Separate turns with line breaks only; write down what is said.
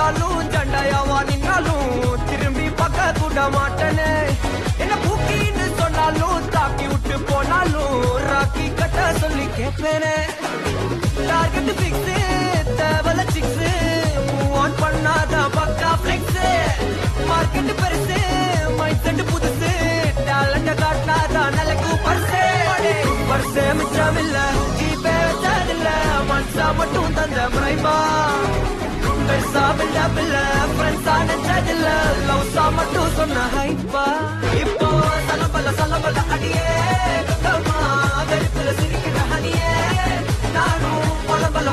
வந்தாலும் சண்டையாவா நின்னாலும் திரும்பி பக்க கூட மாட்டனே என்ன பூக்கின்னு சொன்னாலும் தாக்கி விட்டு போனாலும் ராக்கி கட்ட சொல்லி கேட்பேனே டார்கெட் பிக்ஸ் தேவல சிக்ஸ் மூவ் ஆன் பண்ணாத பக்கா பிளெக்ஸ் மார்க்கெட் பெருசு மைண்ட் செட் புதுசு டேலண்ட காட்டினாத நிலைக்கு பர்சே மிச்சமில்ல ஜீபே வச்சதில்ல மனசா மட்டும் தந்த முறைமா பெருசா பில்ல ஃப்ரெண்ட்ஸா நினைச்சதில்ல லவ்ஸா மட்டும் சொன்ன ஹைப்பா இப்போ சலபல அடியே